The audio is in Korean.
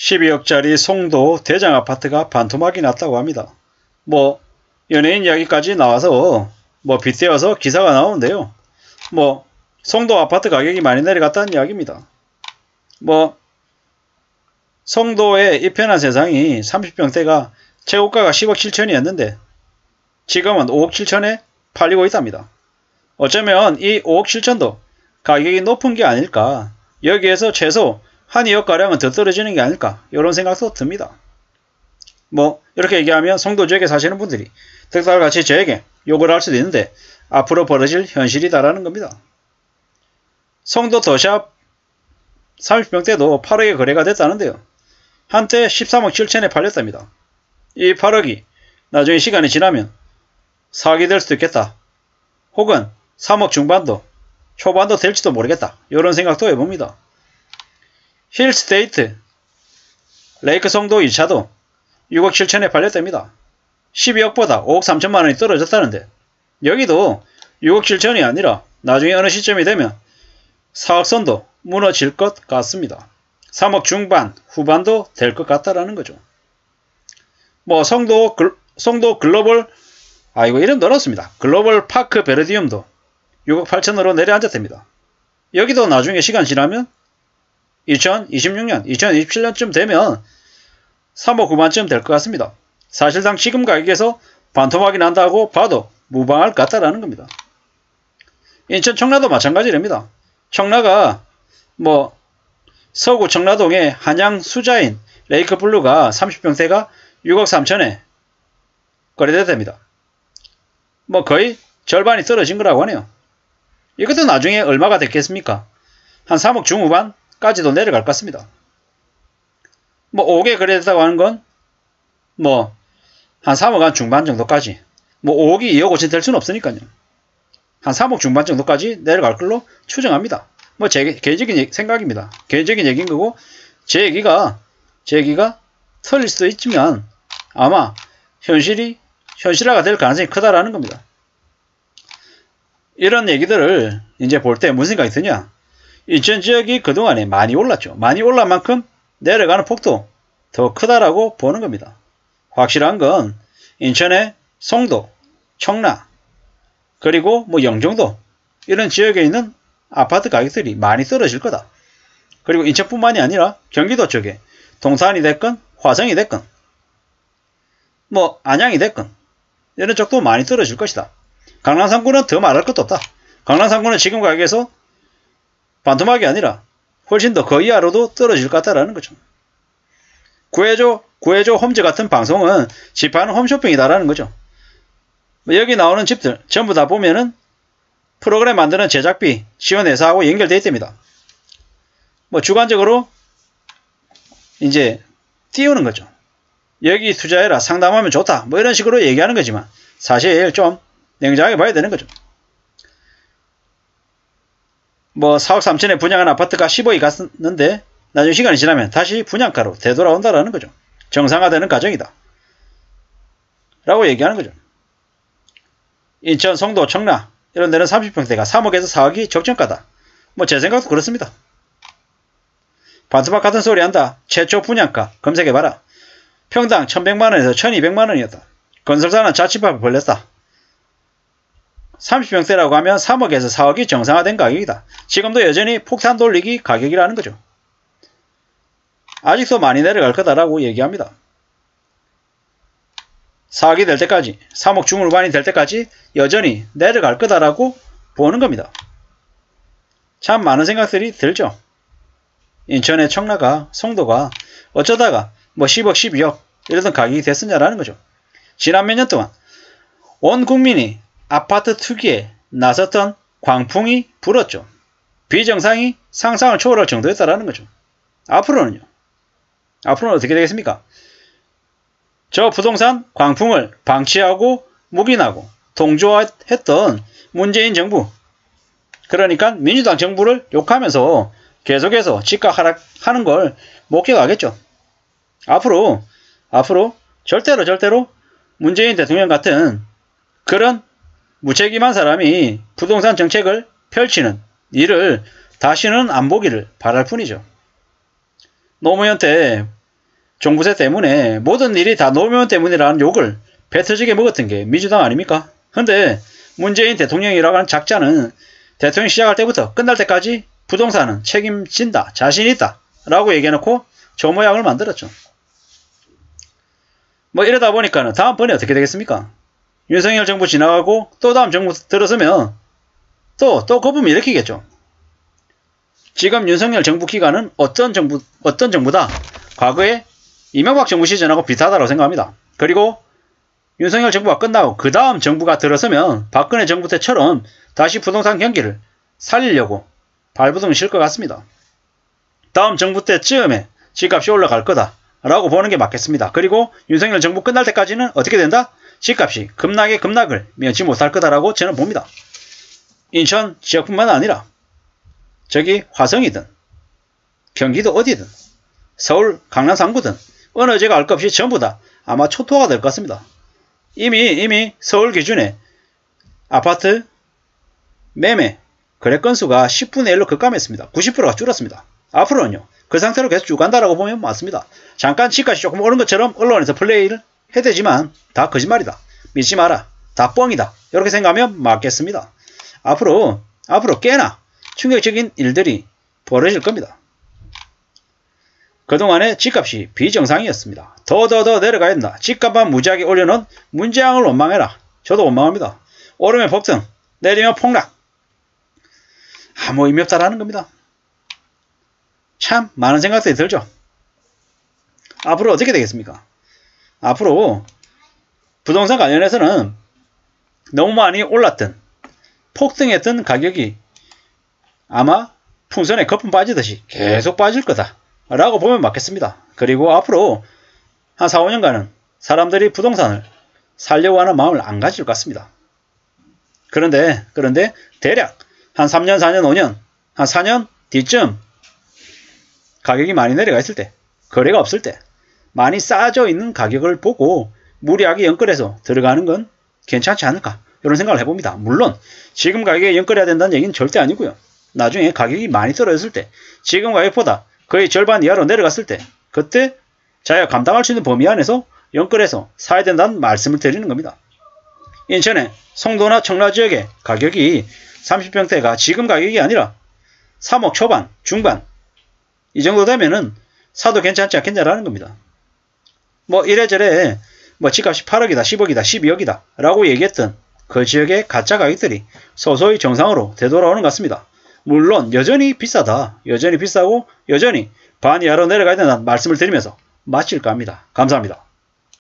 12억짜리 송도 대장 아파트가 반토막이 났다고 합니다. 뭐 연예인 이야기까지 나와서 뭐 빗대어서 기사가 나오는데요. 뭐 송도 아파트 가격이 많이 내려갔다는 이야기입니다. 뭐 송도의 이 편한 세상이 30평대가 최고가가 10억 7천이었는데 지금은 5억 7천에 팔리고 있답니다. 어쩌면 이 5억 7천도 가격이 높은 게 아닐까, 여기에서 최소 한 2억가량은 더 떨어지는 게 아닐까, 이런 생각도 듭니다. 뭐 이렇게 얘기하면 송도 지역에 사시는 분들이 득달같이 저에게 욕을 할 수도 있는데 앞으로 벌어질 현실이다라는 겁니다. 송도 더샵 30평대도 8억에 거래가 됐다는데요. 한때 13억 7천에 팔렸답니다. 이 8억이 나중에 시간이 지나면 4억이 될 수도 있겠다. 혹은 3억 중반도 초반도 될지도 모르겠다. 이런 생각도 해봅니다. 힐스테이트 레이크 송도 2차도 6억 7천에 팔렸답니다. 12억보다 5억 3천만원이 떨어졌다는데 여기도 6억 7천이 아니라 나중에 어느 시점이 되면 4억 선도 무너질 것 같습니다. 3억 중반 후반도 될 것 같다라는 거죠. 뭐 송도 글로벌, 이거 이름 늘었습니다. 글로벌 파크 베르디움도 6억 8천으로 내려앉았답니다. 여기도 나중에 시간 지나면 2026년, 2027년쯤 되면 3억 후반쯤 될 것 같습니다. 사실상 지금 가격에서 반토막이 난다고 봐도 무방할 것 같다라는 겁니다. 인천 청라도 마찬가지랍니다. 청라가 뭐 서구 청라동의 한양 수자인 레이크블루가 30평대가 6억 3천에 거래됐답니다. 뭐 거의 절반이 떨어진 거라고 하네요. 이것도 나중에 얼마가 됐겠습니까? 한 3억 중후반까지도 내려갈 것 같습니다. 뭐 5억에 거래됐다고 하는 건 뭐 한 3억 한 중반 정도까지, 뭐 5억이 2억 5천 될 수는 없으니까요. 한 3억 중반 정도까지 내려갈 걸로 추정합니다. 뭐 제 개인적인 생각입니다. 개인적인 얘기인 거고, 제 얘기가 틀릴 수도 있지만 아마 현실화가 될 가능성이 크다라는 겁니다. 이런 얘기들을 이제 볼 때 무슨 생각이 드냐? 인천 지역이 그동안에 많이 올랐죠. 많이 올란 만큼 내려가는 폭도 더 크다라고 보는 겁니다. 확실한 건 인천의 송도, 청라, 그리고 뭐 영종도 이런 지역에 있는 아파트 가격들이 많이 떨어질 거다. 그리고 인천뿐만이 아니라 경기도 쪽에 동산이 됐건 화성이 됐건 뭐 안양이 됐건 이런 쪽도 많이 떨어질 것이다. 강남 3구는 더 말할 것도 없다. 강남 3구는 지금 가격에서 반토막이 아니라 훨씬 더 그 이하로도 떨어질 것 같다라는 거죠. 구해줘 홈즈 같은 방송은 집하는 홈쇼핑이다라는 거죠. 여기 나오는 집들 전부 다 보면은 프로그램 만드는 제작비 지원회사하고 연결되어 있답니다. 뭐 주관적으로 이제 띄우는 거죠. 여기 투자해라, 상담하면 좋다, 뭐 이런 식으로 얘기하는 거지만 사실 좀 냉정하게 봐야 되는 거죠. 뭐 4억 3천에 분양한 아파트가 10억이 갔는데 나중에 시간이 지나면 다시 분양가로 되돌아온다라는 거죠. 정상화되는 과정이다 라고 얘기하는 거죠. 인천, 송도, 청라 이런 데는 30평대가 3억에서 4억이 적정가다. 뭐 제 생각도 그렇습니다. 반토막 같은 소리 한다. 최초 분양가 검색해봐라. 평당 1100만원에서 1200만원이었다. 건설사는 자취밥을 벌렸다. 30평대라고 하면 3억에서 4억이 정상화된 가격이다. 지금도 여전히 폭탄 돌리기 가격이라는 거죠. 아직도 많이 내려갈 거다라고 얘기합니다. 4억이 될 때까지, 3억 중후반이 될 때까지 여전히 내려갈 거다라고 보는 겁니다. 참 많은 생각들이 들죠. 인천의 청라가, 송도가 어쩌다가 뭐 10억, 12억 이러던 가격이 됐었냐라는 거죠. 지난 몇 년 동안 온 국민이 아파트 투기에 나섰던 광풍이 불었죠. 비정상이 상상을 초월할 정도였다라는 거죠. 앞으로는 어떻게 되겠습니까? 저 부동산 광풍을 방치하고 묵인하고 동조했던 문재인 정부, 그러니까 민주당 정부를 욕하면서 계속해서 집값 하락하는 걸 목격하겠죠. 앞으로 절대로 문재인 대통령 같은 그런 무책임한 사람이 부동산 정책을 펼치는 일을 다시는 안 보기를 바랄 뿐이죠. 노무현 때 종부세 때문에 모든 일이 다 노무현 때문이라는 욕을 배 터지게 먹었던 게 민주당 아닙니까? 근데 문재인 대통령이라고 하는 작자는 대통령 시작할 때부터 끝날 때까지 부동산은 책임진다, 자신 있다 라고 얘기해놓고 저 모양을 만들었죠. 뭐 이러다 보니까는 다음번에 어떻게 되겠습니까? 윤석열 정부 지나가고 또 다음 정부 들어서면 또 거품 일으키겠죠. 지금 윤석열 정부 기간은 어떤 정부다? 과거에 이명박 정부 시즌하고 비슷하다고 생각합니다. 그리고 윤석열 정부가 끝나고 그 다음 정부가 들어서면 박근혜 정부 때처럼 다시 부동산 경기를 살리려고 발버둥을 칠 것 같습니다. 다음 정부 때쯤에 집값이 올라갈 거다라고 보는 게 맞겠습니다. 그리고 윤석열 정부 끝날 때까지는 어떻게 된다? 집값이 급락을 면치 못할 거다라고 저는 봅니다. 인천 지역뿐만 아니라 저기 화성이든 경기도 어디든 서울 강남 상구든 어느 지역 알 것 없이 전부 다 아마 초토화가 될 것 같습니다. 이미 서울 기준에 아파트 매매 거래 건수가 10분의 1로 급감했습니다. 90%가 줄었습니다. 앞으로는요. 그 상태로 계속 쭉 간다라고 보면 맞습니다. 잠깐 집값이 조금 오른 것처럼 언론에서 플레이를 해대지만 다 거짓말이다. 믿지 마라. 다 뻥이다. 이렇게 생각하면 맞겠습니다. 앞으로 꽤나 충격적인 일들이 벌어질 겁니다. 그동안의 집값이 비정상이었습니다. 더 내려가야 된다. 집값만 무지하게 올려놓은 문재앙을 원망해라. 저도 원망합니다. 오르면 폭등, 내리면 폭락. 아무 의미 없다라는 겁니다. 참 많은 생각들이 들죠. 앞으로 어떻게 되겠습니까? 앞으로 부동산 관련해서는 너무 많이 올랐던 폭등했던 가격이 아마 풍선에 거품 빠지듯이 계속 빠질 거다 라고 보면 맞겠습니다. 그리고 앞으로 한 4, 5년간은 사람들이 부동산을 살려고 하는 마음을 안 가질 것 같습니다. 그런데 대략 한 3년, 4년, 5년, 한 4년 뒤쯤 가격이 많이 내려가 있을 때, 거래가 없을 때 많이 싸져 있는 가격을 보고 무리하게 연끌해서 들어가는 건 괜찮지 않을까 이런 생각을 해봅니다. 물론 지금 가격에 연끌해야 된다는 얘기는 절대 아니고요. 나중에 가격이 많이 떨어졌을 때, 지금 가격보다 거의 절반 이하로 내려갔을 때, 그때 자기가 감당할 수 있는 범위 안에서 연끌해서 사야 된다는 말씀을 드리는 겁니다. 인천의 송도나 청라 지역의 가격이 30평대가 지금 가격이 아니라 3억 초반, 중반 이 정도 되면은 사도 괜찮지 않겠냐라는 겁니다. 뭐 이래저래 뭐 집값이 8억이다, 10억이다, 12억이다 라고 얘기했던 그 지역의 가짜 가격들이 서서히 정상으로 되돌아오는 것 같습니다. 물론 여전히 비싸다, 여전히 비싸고 여전히 반 이하로 내려가야 된다는 말씀을 드리면서 마칠까 합니다. 감사합니다.